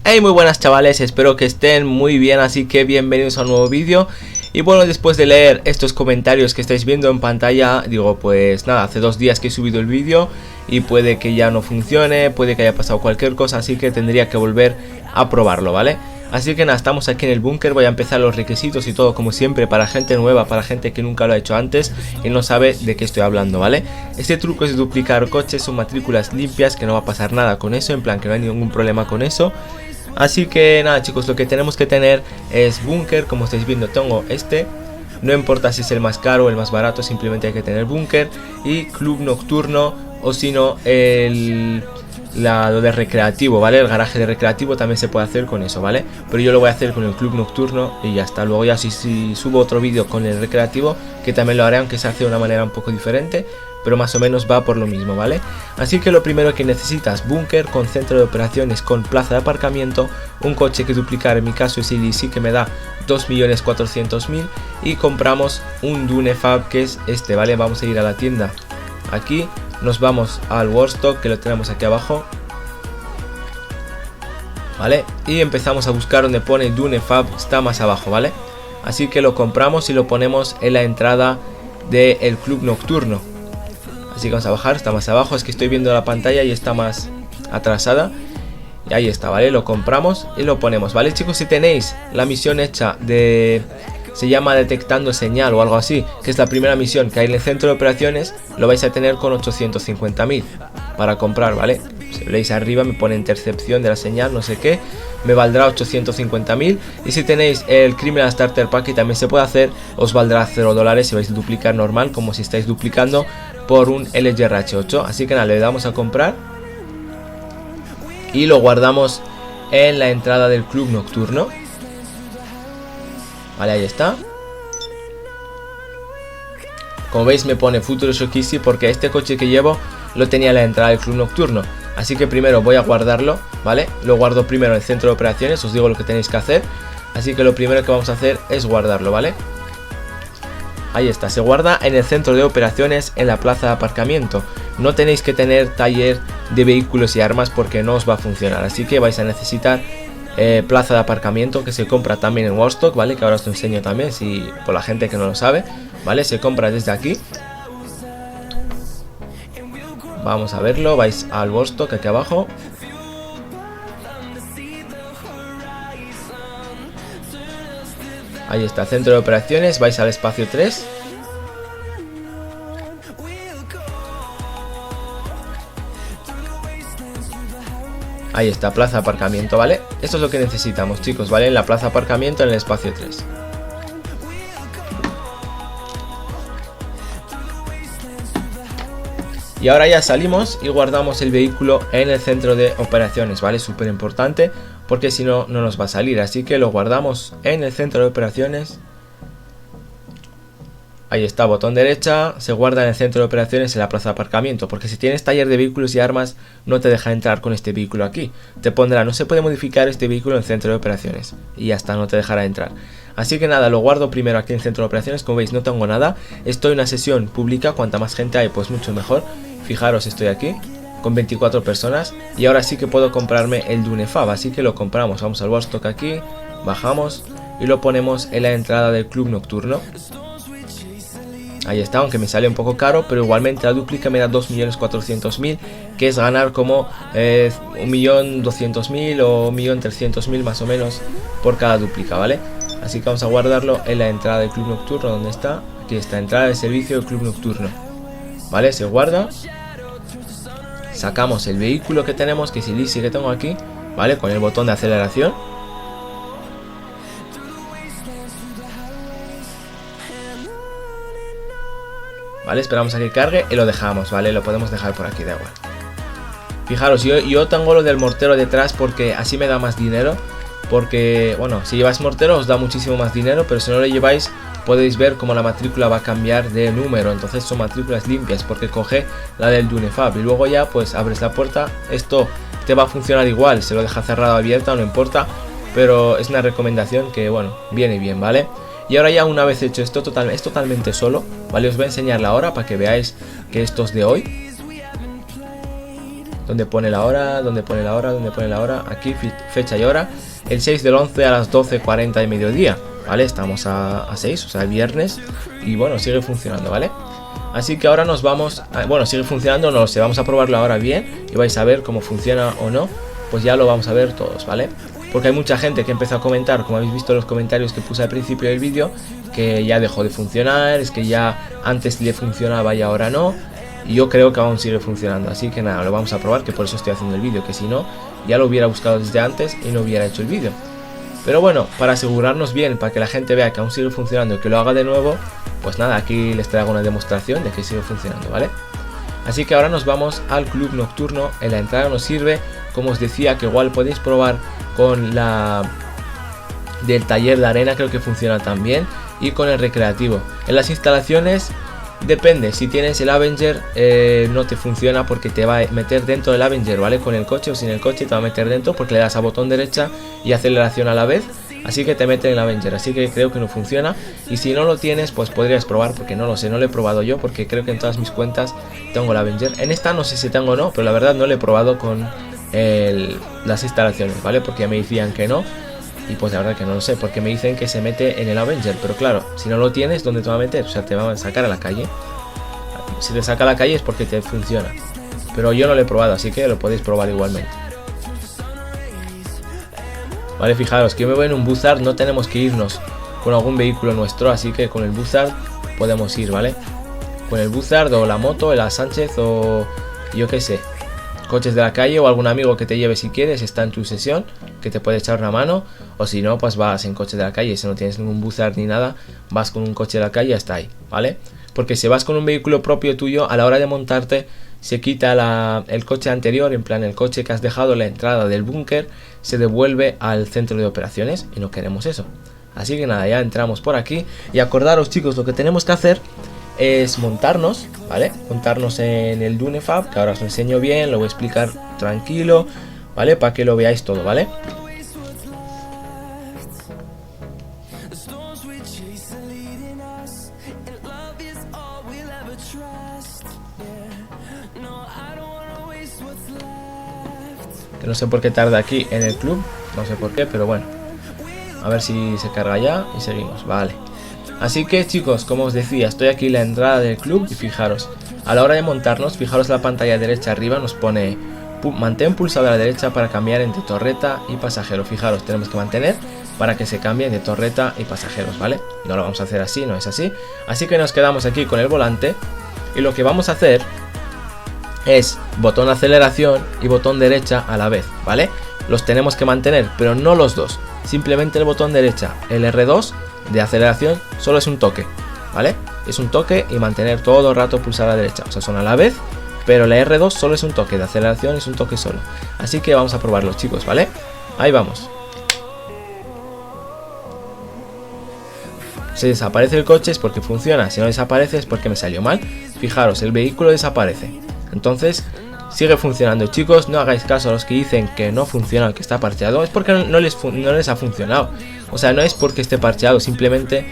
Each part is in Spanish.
Hey, muy buenas chavales, espero que estén muy bien, así que bienvenidos a un nuevo vídeo. Y bueno, después de leer estos comentarios que estáis viendo en pantalla, digo pues nada, hace 2 días que he subido el vídeo y puede que ya no funcione, puede que haya pasado cualquier cosa, así que tendría que volver a probarlo, ¿vale? Así que nada, estamos aquí en el búnker, voy a empezar los requisitos y todo como siempre para gente nueva, para gente que nunca lo ha hecho antes y no sabe de qué estoy hablando, ¿vale? Este truco es de duplicar coches, son matrículas limpias, que no va a pasar nada con eso, en plan que no hay ningún problema con eso. Así que nada chicos, lo que tenemos que tener es búnker, como estáis viendo tengo este. No importa si es el más caro o el más barato, simplemente hay que tener búnker y club nocturno o si no lo de recreativo, ¿vale? El garaje de recreativo también se puede hacer con eso, ¿vale? Pero yo lo voy a hacer con el club nocturno y ya está. Luego ya si subo otro vídeo con el recreativo, que también lo haré, aunque se hace de una manera un poco diferente, pero más o menos va por lo mismo, ¿vale? Así que lo primero que necesitas, búnker con centro de operaciones, con plaza de aparcamiento, un coche que duplicar, en mi caso es el DC que me da 2.400.000 y compramos un Dunefab que es este, ¿vale? Vamos a ir a la tienda aquí, nos vamos al Workstock que lo tenemos aquí abajo, ¿vale? Y empezamos a buscar donde pone Dunefab, está más abajo, ¿vale? Así que lo compramos y lo ponemos en la entrada del club nocturno. Así que vamos a bajar, está más abajo, es que estoy viendo la pantalla y está más atrasada. Y ahí está, ¿vale? Lo compramos y lo ponemos, ¿vale? Chicos, si tenéis la misión hecha de... se llama detectando señal o algo así, que es la primera misión que hay en el centro de operaciones, lo vais a tener con 850.000 para comprar, ¿vale? Si veis arriba me pone intercepción de la señal, no sé qué, me valdrá 850.000. Y si tenéis el Criminal Starter Pack, que también se puede hacer, os valdrá $0 si vais a duplicar normal, como si estáis duplicando por un LGRH8. Así que nada, le damos a comprar y lo guardamos en la entrada del club nocturno. Vale, ahí está. Como veis me pone Futuro Shock Easy porque este coche que llevo lo tenía en la entrada del club nocturno. Así que primero voy a guardarlo, ¿vale? Lo guardo primero en el centro de operaciones, os digo lo que tenéis que hacer. Así que lo primero que vamos a hacer es guardarlo, ¿vale? Ahí está, se guarda en el centro de operaciones, en la plaza de aparcamiento. No tenéis que tener taller de vehículos y armas porque no os va a funcionar. Así que vais a necesitar plaza de aparcamiento, que se compra también en Workstock, ¿vale? Que ahora os lo enseño también, si por la gente que no lo sabe, ¿vale? Se compra desde aquí. Vamos a verlo, vais al Workstock aquí abajo. Ahí está, centro de operaciones, vais al espacio 3. Ahí está, plaza de aparcamiento, ¿vale? Esto es lo que necesitamos, chicos, ¿vale? En la plaza de aparcamiento, en el espacio 3. Y ahora ya salimos y guardamos el vehículo en el centro de operaciones, ¿vale? Súper importante, porque si no, no nos va a salir. Así que lo guardamos en el centro de operaciones. Ahí está, botón derecha, se guarda en el centro de operaciones en la plaza de aparcamiento, porque si tienes taller de vehículos y armas no te deja entrar con este vehículo aquí. Te pondrá, no se puede modificar este vehículo en el centro de operaciones y ya está, no te dejará entrar. Así que nada, lo guardo primero aquí en el centro de operaciones, como veis no tengo nada. Estoy en una sesión pública, cuanta más gente hay pues mucho mejor. Fijaros, estoy aquí con 24 personas y ahora sí que puedo comprarme el Dunefab, así que lo compramos. Vamos al Workstock aquí, bajamos y lo ponemos en la entrada del club nocturno. Ahí está, aunque me sale un poco caro, pero igualmente la duplica me da 2.400.000, que es ganar como 1.200.000 o 1.300.000 más o menos por cada duplica, ¿vale? Así que vamos a guardarlo en la entrada del club nocturno, donde está, aquí está, entrada de servicio del club nocturno, ¿vale? Se guarda, sacamos el vehículo que tenemos, que es el Easy que tengo aquí, ¿vale? Con el botón de aceleración. Vale, esperamos a que cargue y lo dejamos, ¿vale? Lo podemos dejar por aquí, da igual. Fijaros, yo tengo lo del mortero detrás porque así me da más dinero. Porque, bueno, si lleváis mortero os da muchísimo más dinero, pero si no lo lleváis podéis ver cómo la matrícula va a cambiar de número. Entonces son matrículas limpias porque coge la del Dunefab y luego ya pues abres la puerta. Esto te va a funcionar igual, se lo deja cerrado o abierta, no importa. Pero es una recomendación que, bueno, viene bien, ¿vale? Y ahora ya una vez hecho esto, es totalmente solo, ¿vale? Os voy a enseñar la hora para que veáis que esto es de hoy. ¿Dónde pone la hora? ¿Dónde pone la hora? ¿Dónde pone la hora? Aquí, fecha y hora. El 6 del 11 a las 12:40 de mediodía, ¿vale? Estamos a 6, o sea, el viernes. Y bueno, sigue funcionando, ¿vale? Así que ahora nos vamos... bueno, sigue funcionando, no lo sé. Vamos a probarlo ahora bien y vais a ver cómo funciona o no. Pues ya lo vamos a ver todos, ¿vale? Porque hay mucha gente que empezó a comentar, como habéis visto en los comentarios que puse al principio del vídeo, que ya dejó de funcionar, es que ya antes le funcionaba y ahora no. Y yo creo que aún sigue funcionando, así que nada, lo vamos a probar, que por eso estoy haciendo el vídeo, que si no, ya lo hubiera buscado desde antes y no hubiera hecho el vídeo. Pero bueno, para asegurarnos bien, para que la gente vea que aún sigue funcionando y que lo haga de nuevo, pues nada, aquí les traigo una demostración de que sigue funcionando, ¿vale? Así que ahora nos vamos al club nocturno. En la entrada nos sirve, como os decía, que igual podéis probar con la del taller de arena, creo que funciona también, y con el recreativo. En las instalaciones depende, si tienes el Avenger no te funciona porque te va a meter dentro del Avenger, ¿vale? Con el coche o sin el coche te va a meter dentro porque le das a botón derecha y aceleración a la vez, así que te mete en el Avenger, así que creo que no funciona. Y si no lo tienes, pues podrías probar, porque no lo sé, no lo he probado yo, porque creo que en todas mis cuentas tengo el Avenger. En esta no sé si tengo o no, pero la verdad no lo he probado con las instalaciones, ¿vale? Porque me decían que no. Y pues la verdad que no lo sé, porque me dicen que se mete en el Avenger. Pero claro, si no lo tienes, ¿dónde te va a meter? O sea, te va a sacar a la calle. Si te saca a la calle es porque te funciona. Pero yo no lo he probado, así que lo podéis probar igualmente. Vale, fijaros que yo me voy en un Buzzard, no tenemos que irnos con algún vehículo nuestro, así que con el Buzzard podemos ir, ¿vale? Con el Buzzard o la moto, el Sánchez o yo qué sé, coches de la calle o algún amigo que te lleve si quieres, está en tu sesión, que te puede echar una mano. O si no, pues vas en coche de la calle, si no tienes ningún Buzzard ni nada, vas con un coche de la calle y hasta ahí, ¿vale? Porque si vas con un vehículo propio tuyo, a la hora de montarte se quita el coche anterior, en plan el coche que has dejado, la entrada del búnker se devuelve al centro de operaciones y no queremos eso. Así que nada, ya entramos por aquí y acordaros, chicos, lo que tenemos que hacer es montarnos, ¿vale? Montarnos en el Dunefab, que ahora os enseño bien, lo voy a explicar tranquilo, ¿vale? Para que lo veáis todo, ¿vale? Que no sé por qué tarda aquí en el club, no sé por qué, pero bueno. A ver si se carga ya y seguimos, vale. Así que chicos, como os decía, estoy aquí en la entrada del club y fijaros, a la hora de montarnos, fijaros la pantalla derecha arriba nos pone mantén pulsado a la derecha para cambiar entre torreta y pasajero. Fijaros, tenemos que mantener para que se cambie de torreta y pasajeros, ¿vale? No lo vamos a hacer así, no es así. Así que nos quedamos aquí con el volante y lo que vamos a hacer es botón aceleración y botón derecha a la vez, ¿vale? Los tenemos que mantener, pero no los dos, simplemente el botón derecha. El R2 de aceleración solo es un toque, ¿vale? Es un toque y mantener todo el rato pulsar a la derecha, o sea, son a la vez, pero la R2 solo es un toque, de aceleración es un toque solo. Así que vamos a probarlo, chicos, ¿vale? Ahí vamos. Si desaparece el coche es porque funciona, si no desaparece es porque me salió mal. Fijaros, el vehículo desaparece. Entonces, sigue funcionando, chicos. No hagáis caso a los que dicen que no funciona, que está parcheado. Es porque no les ha funcionado. O sea, no es porque esté parcheado, simplemente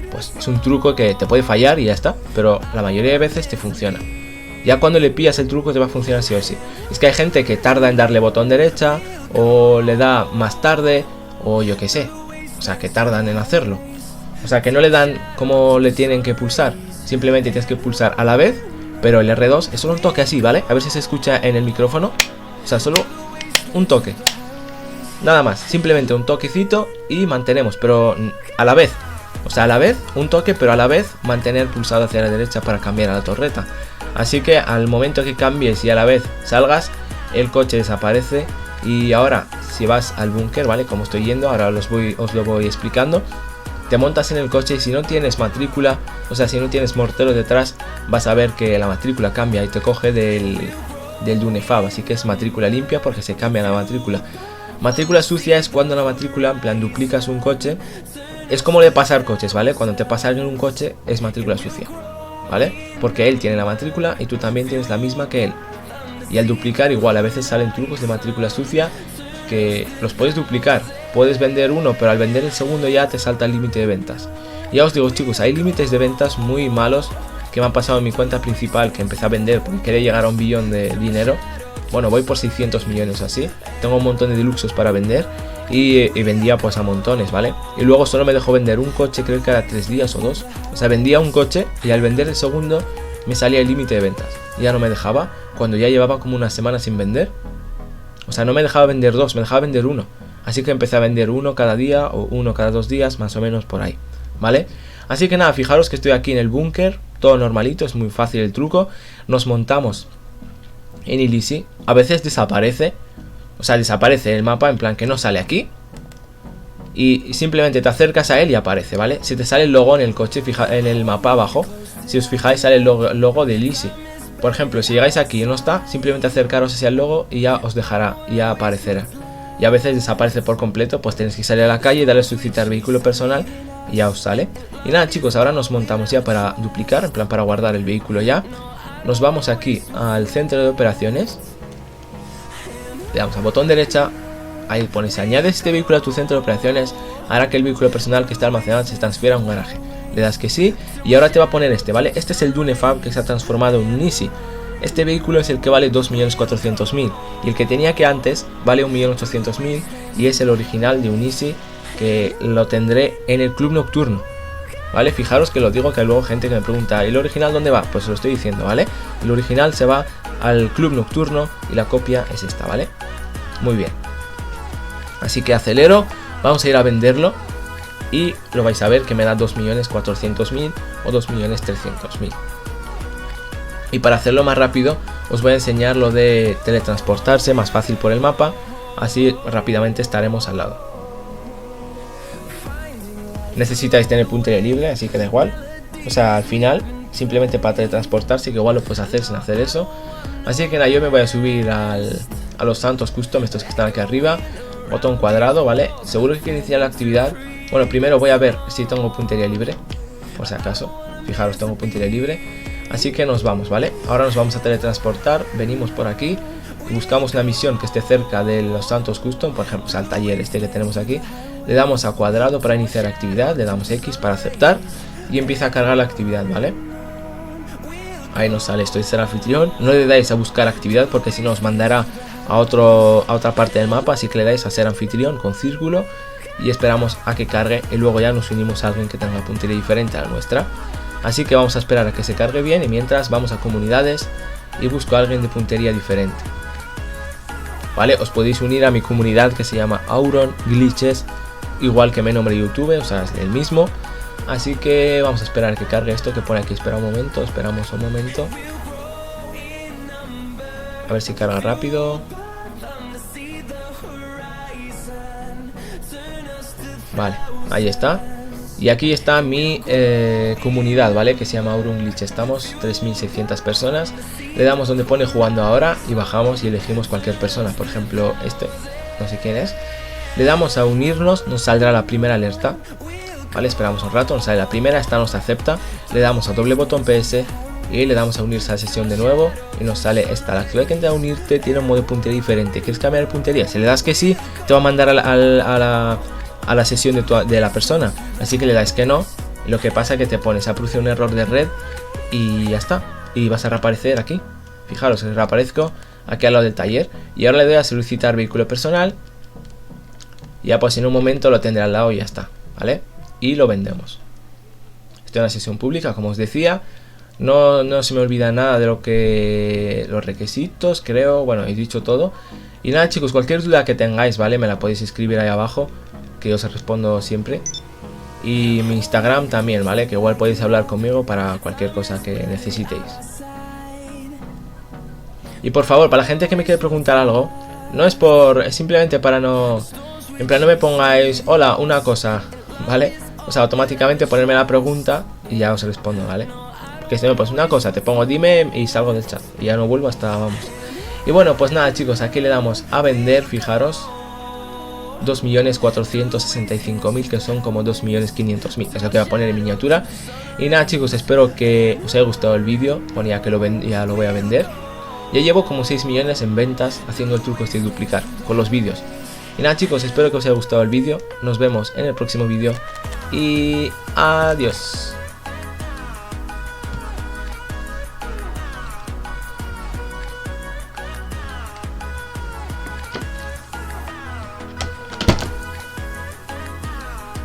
pues es un truco que te puede fallar y ya está. Pero la mayoría de veces te funciona. Ya cuando le pillas el truco te va a funcionar sí o sí. Es que hay gente que tarda en darle botón derecha, o le da más tarde, o yo qué sé. O sea, que tardan en hacerlo. O sea, que no le dan como le tienen que pulsar. Simplemente tienes que pulsar a la vez. Pero el R2 es solo un toque así, ¿vale? A ver si se escucha en el micrófono. O sea, solo un toque. Nada más, simplemente un toquecito y mantenemos, pero a la vez. O sea, a la vez, un toque, pero a la vez mantener pulsado hacia la derecha para cambiar a la torreta. Así que al momento que cambies y a la vez salgas, el coche desaparece. Y ahora, si vas al búnker, ¿vale? Como estoy yendo, ahora os lo voy explicando. Te montas en el coche y si no tienes matrícula, o sea, si no tienes mortero detrás, vas a ver que la matrícula cambia y te coge del Dunefab, así que es matrícula limpia porque se cambia la matrícula. Matrícula sucia es cuando la matrícula, en plan, duplicas un coche. Es como de pasar coches, ¿vale? Cuando te pasa alguien un coche es matrícula sucia, ¿vale? Porque él tiene la matrícula y tú también tienes la misma que él. Y al duplicar igual, a veces salen trucos de matrícula sucia que los puedes duplicar. Puedes vender uno, pero al vender el segundo ya te salta el límite de ventas. Ya os digo, chicos, hay límites de ventas muy malos que me han pasado en mi cuenta principal, que empecé a vender porque quería llegar a 1 billón de dinero. Bueno, voy por 600 millones así. Tengo un montón de deluxos para vender. Y vendía pues a montones, ¿vale? Y luego solo me dejó vender un coche, creo que cada 3 días o 2. O sea, vendía un coche y al vender el segundo me salía el límite de ventas. Ya no me dejaba cuando ya llevaba como una semana sin vender. O sea, no me dejaba vender 2, me dejaba vender 1. Así que empecé a vender 1 cada día o 1 cada 2 días, más o menos por ahí, ¿vale? Así que nada, fijaros que estoy aquí en el búnker, todo normalito, es muy fácil el truco. Nos montamos en Ilisi, a veces desaparece. O sea, desaparece el mapa, en plan que no sale aquí. Y simplemente te acercas a él y aparece, ¿vale? Si te sale el logo en el coche, en el mapa abajo, si os fijáis sale el logo de Ilisi. Por ejemplo, si llegáis aquí y no está, simplemente acercaros hacia el logo y ya os dejará, ya aparecerá. Y a veces desaparece por completo, pues tenéis que salir a la calle y darle a solicitar vehículo personal y ya os sale. Y nada, chicos, ahora nos montamos ya para duplicar, en plan para guardar el vehículo ya. Nos vamos aquí al centro de operaciones. Le damos al botón derecha, ahí pones añades este vehículo a tu centro de operaciones, hará que el vehículo personal que está almacenado se transfiera a un garaje. Le das que sí y ahora te va a poner este, ¿vale? Este es el Dunefab que se ha transformado en un Easy. Este vehículo es el que vale 2.400.000 y el que tenía que antes vale 1.800.000 y es el original de un Easy que lo tendré en el club nocturno. ¿Vale? Fijaros que lo digo, que luego gente que me pregunta ¿y el original dónde va? Pues lo estoy diciendo, ¿vale? El original se va al club nocturno y la copia es esta, ¿vale? Muy bien. Así que acelero, vamos a ir a venderlo y lo vais a ver que me da 2.400.000 o 2.300.000. Y para hacerlo más rápido os voy a enseñar lo de teletransportarse, más fácil por el mapa, así rápidamente estaremos al lado. Necesitáis tener puntería libre, así que da igual. O sea, al final, simplemente para teletransportarse, que igual lo puedes hacer sin hacer eso. Así que nada, yo me voy a subir a los Santos Custom, estos que están aquí arriba. Botón cuadrado, ¿vale? Seguro que quiero iniciar la actividad. Bueno, primero voy a ver si tengo puntería libre, por si acaso. Fijaros, tengo puntería libre. Así que nos vamos, ¿vale? Ahora nos vamos a teletransportar, venimos por aquí. Buscamos una misión que esté cerca de los Santos Custom, por ejemplo, o sea, el taller este que tenemos aquí. Le damos a cuadrado para iniciar actividad, le damos X para aceptar y empieza a cargar la actividad, ¿vale? Ahí nos sale esto, es el anfitrión. No le dais a buscar actividad porque si no os mandará a otra parte del mapa, así que le dais a ser anfitrión con círculo y esperamos a que cargue y luego ya nos unimos a alguien que tenga puntería diferente a la nuestra. Así que vamos a esperar a que se cargue bien y mientras vamos a comunidades y busco a alguien de puntería diferente. Vale, os podéis unir a mi comunidad que se llama Auron Glitches, igual que mi nombre de YouTube, o sea, es el mismo. Así que vamos a esperar a que cargue esto que pone aquí. Espera un momento, esperamos un momento. A ver si carga rápido. Vale, ahí está. Y aquí está mi comunidad, ¿vale? Que se llama Auron Glitch. Estamos 3.600 personas. Le damos donde pone jugando ahora y bajamos y elegimos cualquier persona. Por ejemplo, este, no sé quién es. Le damos a unirnos, nos saldrá la primera alerta. Vale, esperamos un rato, nos sale la primera, esta nos acepta. Le damos a doble botón PS y le damos a unirse a la sesión de nuevo. Y nos sale esta, la actividad que entra a unirte tiene un modo de puntería diferente. ¿Quieres cambiar de puntería? Si le das que sí, te va a mandar a la sesión de la persona. Así que le das que no. Y lo que pasa es que te pones a producir un error de red y ya está. Y vas a reaparecer aquí. Fijaros, reaparezco aquí al lado del taller. Y ahora le doy a solicitar vehículo personal. Ya pues en un momento lo tendré al lado y ya está, ¿vale? Y lo vendemos. Estoy en una sesión pública, como os decía. No se me olvida nada de los requisitos, creo. Bueno, he dicho todo. Y nada, chicos, cualquier duda que tengáis, ¿vale? Me la podéis escribir ahí abajo, que yo os respondo siempre. Y mi Instagram también, ¿vale? Que igual podéis hablar conmigo para cualquier cosa que necesitéis. Y por favor, para la gente que me quiere preguntar algo, es simplemente para no... En plan, no me pongáis, hola, una cosa, ¿vale? O sea, automáticamente ponerme la pregunta y ya os respondo, ¿vale? Porque si no me pones una cosa, te pongo dime y salgo del chat. Y ya no vuelvo hasta, vamos. Y bueno, pues nada, chicos, aquí le damos a vender, fijaros. 2.465.000, que son como 2.500.000. Es lo que voy a poner en miniatura. Y nada, chicos, espero que os haya gustado el vídeo. Ponía que ya lo voy a vender. Ya llevo como 6 millones en ventas haciendo el truco este de duplicar con los vídeos. Y nada, chicos, espero que os haya gustado el vídeo. Nos vemos en el próximo vídeo y adiós.